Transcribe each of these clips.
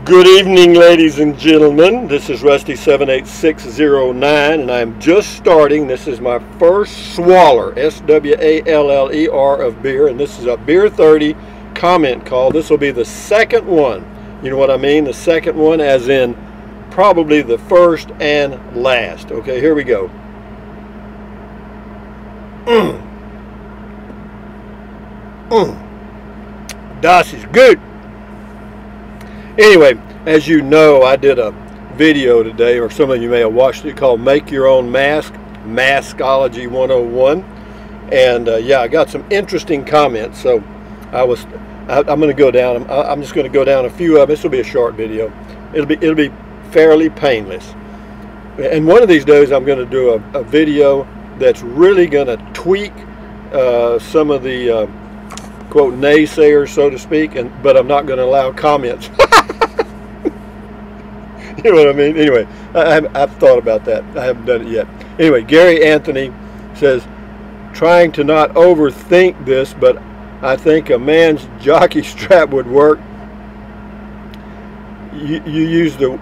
Good evening, ladies and gentlemen. This is Rusty78609, and I'm just starting. This is my first swaller, S-W-A-L-L-E-R, of beer, and this is a Beer 30 comment call. This will be the second one. You know what I mean? The second one, as in probably the first and last. Okay, here we go. Das is good. Anyway, as you know, I did a video today, or some of you may have watched it, called Make Your Own Mask, Maskology 101. And yeah, I got some interesting comments, so I'm going to go down. I'm just going to go down a few of them. This will be a short video. It'll be fairly painless. And one of these days, I'm going to do a video that's really going to tweak some of the quote naysayers, so to speak, but I'm not going to allow comments. You know what I mean? Anyway, I've thought about that. I haven't done it yet. Anyway, Gary Anthony says, trying to not overthink this, but I think a man's jockey strap would work. You use the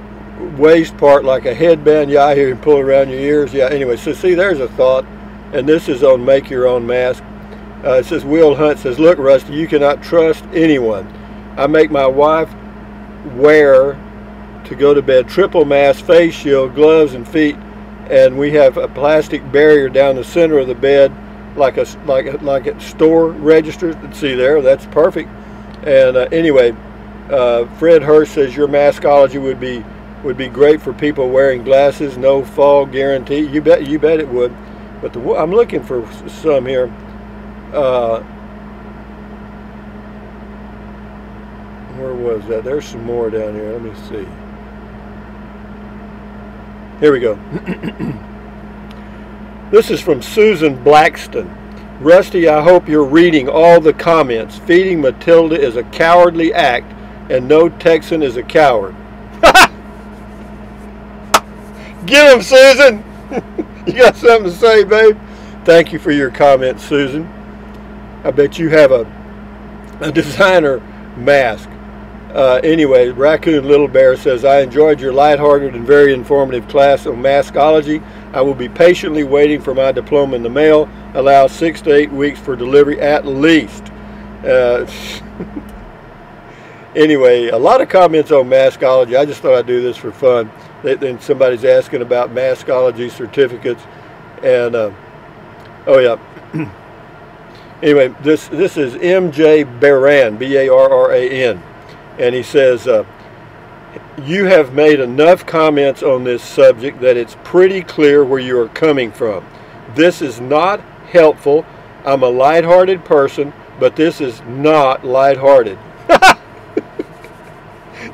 waist part like a headband. Yeah, I hear you pull around your ears. Yeah, anyway, so see, there's a thought. And this is on Make Your Own Mask. It says, Will Hunt says, look, Rusty, you cannot trust anyone. I make my wife wear to go to bed triple mask, face shield, gloves, and feet, and we have a plastic barrier down the center of the bed, like a store register. See there, that's perfect. And anyway, Fred Hurst says your maskology would be great for people wearing glasses, no fall guarantee. You bet it would. But I'm looking for some here. Where was that? There's some more down here. Let me see. Here we go. This is from Susan Blackston. Rusty, I hope you're reading all the comments. Feeding Matilda is a cowardly act, and no Texan is a coward. Get him, Susan! You got something to say, babe? Thank you for your comment, Susan. I bet you have a designer mask. Anyway, Raccoon Little Bear says, I enjoyed your lighthearted and very informative class on maskology. I will be patiently waiting for my diploma in the mail. Allow 6 to 8 weeks for delivery at least. Anyway, a lot of comments on maskology. I just thought I'd do this for fun. Then somebody's asking about maskology certificates. And, oh yeah. Anyway, this is M.J. Baran, B-A-R-R-A-N. And he says, you have made enough comments on this subject that it's pretty clear where you are coming from. This is not helpful. I'm a lighthearted person, but this is not lighthearted.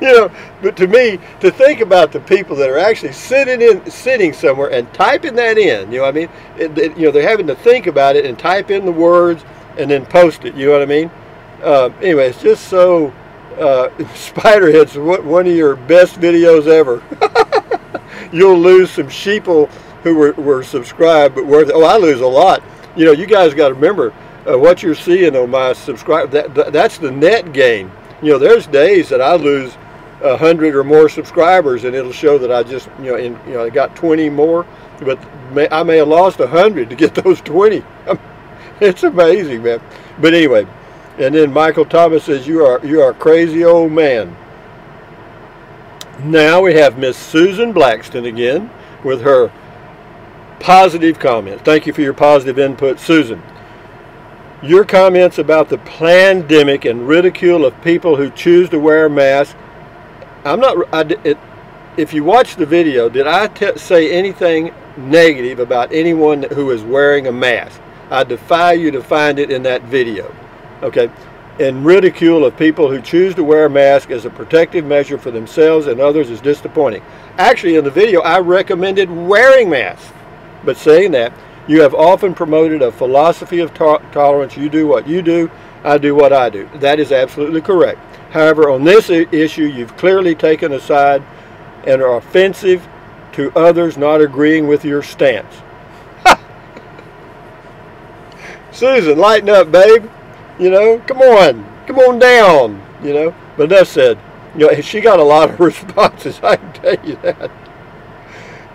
You know, but to me, to think about the people that are actually sitting somewhere and typing that in, you know what I mean? You know, they're having to think about it and type in the words and then post it, you know what I mean? Anyway, it's just so... Spiderhead's one of your best videos ever. You'll lose some sheeple who were subscribed, but I lose a lot. You know, you guys got to remember what you're seeing on my subscribe. That's the net gain. You know, there's days that I lose 100 or more subscribers, and it'll show that I just I got 20 more, but I may have lost 100 to get those 20. It's amazing, man. But anyway. And then Michael Thomas says, you are a crazy old man. Now we have Miss Susan Blackston again with her positive comments. Thank you for your positive input, Susan. Your comments about the pandemic and ridicule of people who choose to wear a mask. If you watch the video, did I say anything negative about anyone who is wearing a mask? I defy you to find it in that video. Okay, and ridicule of people who choose to wear a mask as a protective measure for themselves and others is disappointing. Actually, in the video, I recommended wearing masks. But saying that, you have often promoted a philosophy of tolerance. You do what you do, I do what I do. That is absolutely correct. However, on this issue, you've clearly taken a side and are offensive to others not agreeing with your stance. Susan, lighten up, babe. You know, come on. come on down, you know. But enough said. You know, she got a lot of responses, I can tell you that.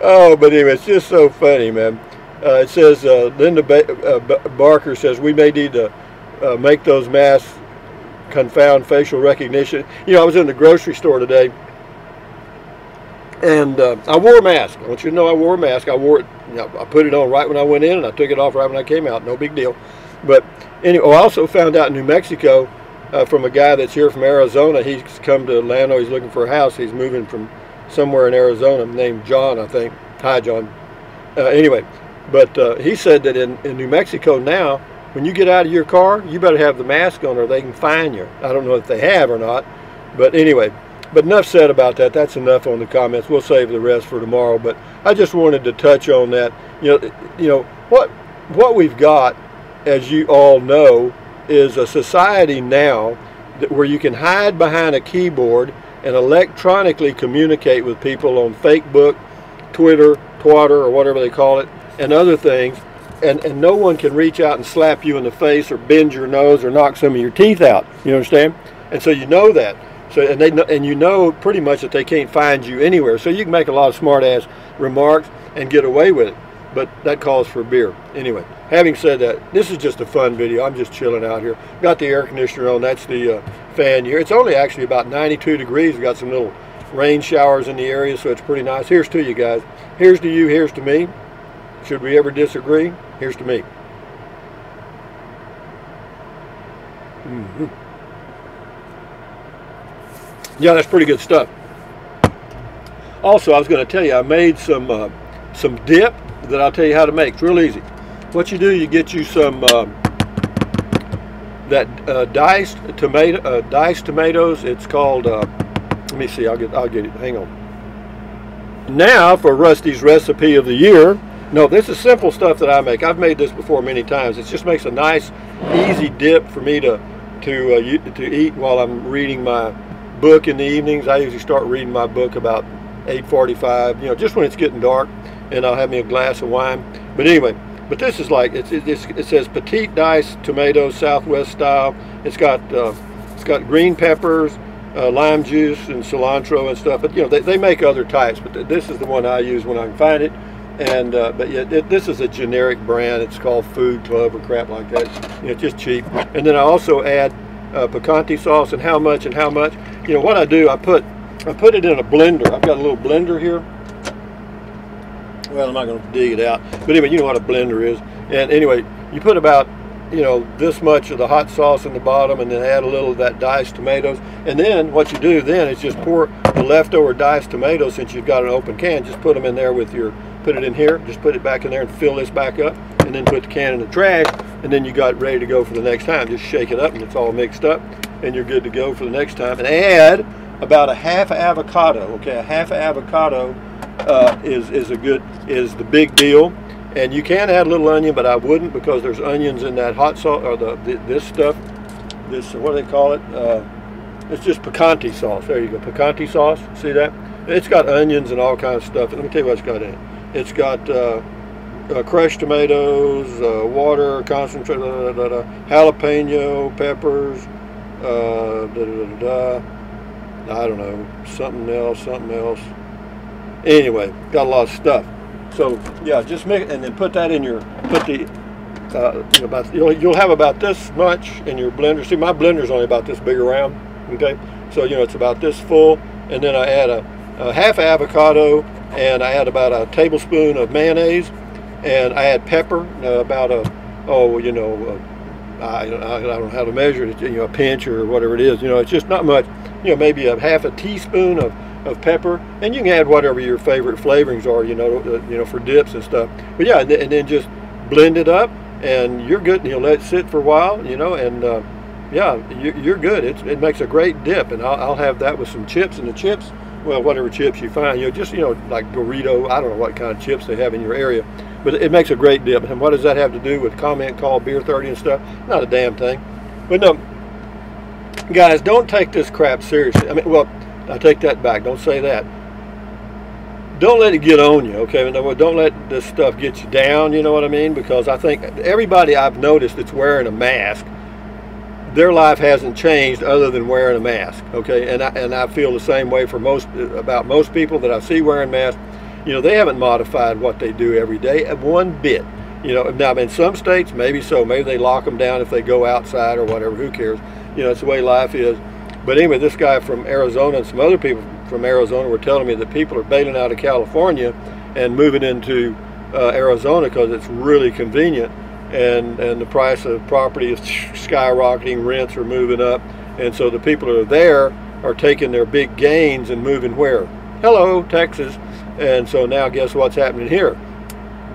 Oh, but anyway, it's just so funny, man. It says, Linda Barker says, we may need to make those masks confound facial recognition. You know, I was in the grocery store today, and I wore a mask. I want you to know I wore a mask. I wore it, you know, I put it on right when I went in, and I took it off right when I came out. No big deal. But anyway, I also found out in New Mexico from a guy that's here from Arizona. He's come to Atlanta. He's looking for a house. He's moving from somewhere in Arizona named John, I think. Hi, John. Anyway, but he said that in New Mexico now, when you get out of your car, you better have the mask on or they can fine you. I don't know if they have or not. But anyway, but enough said about that. That's enough on the comments. We'll save the rest for tomorrow. But I just wanted to touch on that. You know what we've got, as you all know, is a society now where you can hide behind a keyboard and electronically communicate with people on Facebook, Twitter, Twatter, or whatever they call it, and other things, and no one can reach out and slap you in the face or bend your nose or knock some of your teeth out. You understand? And so you know that. So and you know pretty much that they can't find you anywhere. So you can make a lot of smart-ass remarks and get away with it. But that calls for beer. Anyway, having said that, this is just a fun video. I'm just chilling out here. Got the air conditioner on. That's the fan here. It's only actually about 92 degrees. We've got some little rain showers in the area, so it's pretty nice. Here's to you guys. Here's to you. Here's to me. Should we ever disagree? Here's to me. Yeah, that's pretty good stuff. Also, I was going to tell you, I made some dip that I'll tell you how to make. It's real easy. What you do, you get you some diced tomatoes. It's called. Let me see. I'll get it. Hang on. Now for Rusty's recipe of the year. No, this is simple stuff that I make. I've made this before many times. It just makes a nice, easy dip for me to eat while I'm reading my book in the evenings. I usually start reading my book about 8:45. You know, just when it's getting dark, and I'll have me a glass of wine. But anyway, but this is like it says petite diced tomatoes, Southwest style. It's got green peppers, lime juice, and cilantro and stuff. But you know, they make other types, but this is the one I use when I can find it. And but yeah, this is a generic brand. It's called Food Club or crap like that. You know, it's just cheap. And then I also add picante sauce. And how much? You know what I do? I put it in a blender. I've got a little blender here. Well, I'm not going to dig it out. But anyway, you know what a blender is. And anyway, you put about, you know, this much of the hot sauce in the bottom, and then add a little of that diced tomatoes. And then what you do then is just pour the leftover diced tomatoes, since you've got an open can, just put them in there with your, put it in here, just put it back in there and fill this back up, and then put the can in the trash, and then you got ready to go for the next time. Just shake it up and it's all mixed up, and you're good to go for the next time. And add about a half avocado. Okay, a half avocado is the big deal. And you can add a little onion, but I wouldn't, because there's onions in that hot sauce, or this stuff. This, what do they call it? It's just picante sauce. There you go, picante sauce. See that? It's got onions and all kinds of stuff. Let me tell you what it's got in it. It's got crushed tomatoes, water, concentrate, jalapeno peppers, I don't know, something else. Anyway, got a lot of stuff. So yeah, just make it, and then put that in your, you'll have about this much in your blender. See, my blender's only about this big around. Okay, so you know it's about this full, and then I add a half avocado, and I add about a tablespoon of mayonnaise, and I add pepper, about I don't know how to measure it, you know, a pinch or whatever it is. You know, it's just not much. You know, maybe a half a teaspoon of pepper, and you can add whatever your favorite flavorings are, you know, for dips and stuff. But yeah, and then just blend it up, and you're good. You'll let it sit for a while, you know, and yeah, you're good. It makes a great dip, and I'll have that with some chips. And the chips, well, whatever chips you find, you know, just, you know, like burrito. I don't know what kind of chips they have in your area, but it makes a great dip. And what does that have to do with comment called Beer 30 and stuff? Not a damn thing. But no, guys, don't take this crap seriously. I mean, well, I take that back. Don't say that. Don't let it get on you, okay? Don't let this stuff get you down, you know what I mean? Because I think everybody I've noticed that's wearing a mask their life hasn't changed other than wearing a mask. Okay, and I feel the same way for about most people that I see wearing masks. You know, they haven't modified what they do every day one bit. You know, now in some states maybe so, maybe they lock them down if they go outside or whatever. Who cares? You know, it's the way life is. But anyway, this guy from Arizona and some other people from Arizona were telling me that people are bailing out of California and moving into Arizona because it's really convenient, and the price of property is skyrocketing, rents are moving up, and so the people that are there are taking their big gains and moving where? Hello, Texas. And so now guess what's happening here?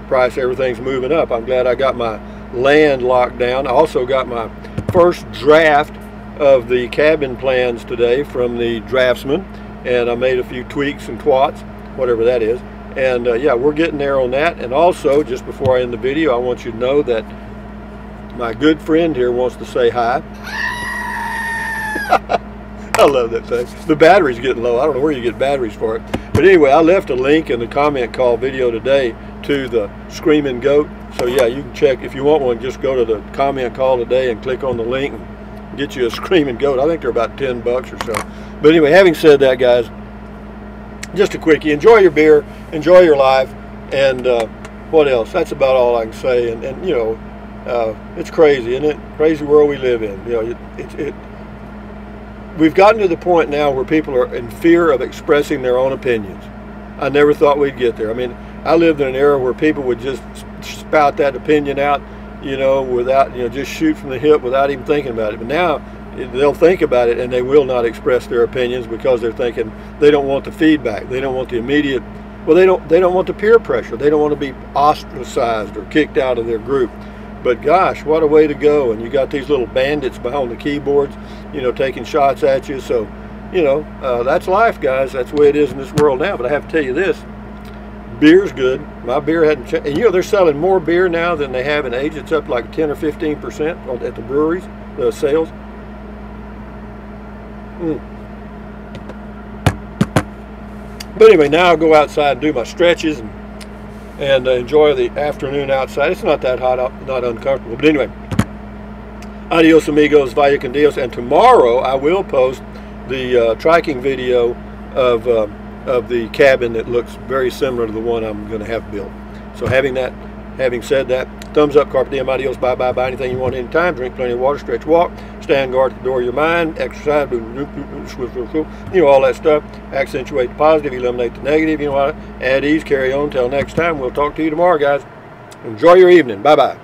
Price, everything's moving up. I'm glad I got my land locked down. I also got my first draft of the cabin plans today from the draftsman, and I made a few tweaks and twats, whatever that is. And yeah, we're getting there on that. And also, just before I end the video, I want you to know that my good friend here wants to say hi. I love that thing. The battery's getting low. I don't know where you get batteries for it. But anyway, I left a link in the comment call video today to the Screaming Goat. So yeah, you can check. If you want one, just go to the comment call today and click on the link and get you a Screaming Goat. I think they're about 10 bucks or so. But anyway, having said that, guys, just a quickie. Enjoy your beer, enjoy your life, and what else? That's about all I can say. And you know, it's crazy, isn't it? Crazy world we live in. You know, we've gotten to the point now where people are in fear of expressing their own opinions. I never thought we'd get there. I mean, I lived in an era where people would just spout that opinion out, you know, without, you know, just shoot from the hip without even thinking about it. But now they'll think about it and they will not express their opinions because they're thinking they don't want the feedback. They don't want the immediate, well, they don't want the peer pressure. They don't want to be ostracized or kicked out of their group. But gosh, what a way to go. And you got these little bandits behind the keyboards, you know, taking shots at you. So, you know, that's life, guys. That's the way it is in this world now. But I have to tell you this, beer's good. My beer hadn't changed. And you know, they're selling more beer now than they have in age. It's up like 10 or 15% at the breweries, the sales. But anyway, now I'll go outside and do my stretches and enjoy the afternoon outside. It's not that hot, not uncomfortable. But anyway, adios amigos, vaya con Dios. And tomorrow I will post the triking video of the cabin that looks very similar to the one I'm going to have built. So having said that, thumbs up, carpe diem, adios, bye, bye, bye. Anything you want anytime. Drink plenty of water, stretch, walk, stand guard at the door of your mind, exercise, you know, all that stuff. Accentuate the positive, eliminate the negative, you know what? Add ease, carry on. Till next time, we'll talk to you tomorrow, guys. Enjoy your evening. Bye-bye.